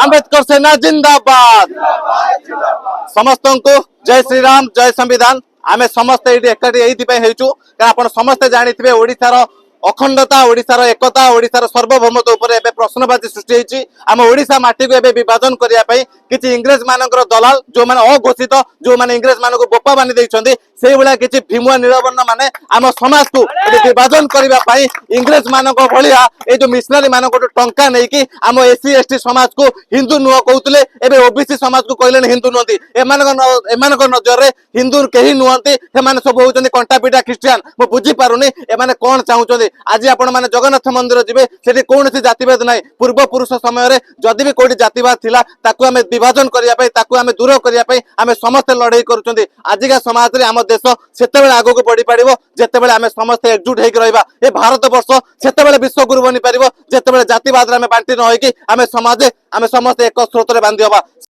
आंबेडकर सेना जिंदाबाद। समस्त को जय श्री राम जय संविधान। आम समस्ते ये समस्ते जानी ओडिशार अखंडता ओडिशार एकता ओडिशार सार्वभौमत्व उपर प्रश्नवाची सृष्टि होती। आम ओडिशा माटी को विभाजन करने किसी इंग्रेज मानकर दलाल जो मैंने अघोषित जो मैंने इंग्रेज मान बोपा बांधि देते से भाया किसी भीमुआ नीलवर्ण माने आम समाज को विभाजन करने इंग्रेज मान भाया ये जो मिशनरी मान टंका नहीं आम एससी एसटी समाज को हिंदू नुह कहते एवं ओबीसी समाज को कहले हिंदू नुहति। एम नजर में हिंदू कहीं नुहति से सब होती कंटापीटा ख्रीस्टियान। मुझे बुझीपारुनी एम कौन चाहते। आज आपण मैंने जगन्नाथ मंदिर जी से कौन जातिवाद ना पूर्व पुरुष समय जदि भी कोई जातिवाद थिला ताकू आम विभाजन करने दूर करने आम समस्ते लड़ाई करुँच। आजिका समाज में आम देश से आग को बढ़ी पार जिते आम समस्ते एकजुट होकर रहा। ये भारत वर्ष से विश्वगुरु बनी पार जिते जातिवाद बांटी न होगी आम समाज आम समस्ते एक स्रोत बांधि हवा।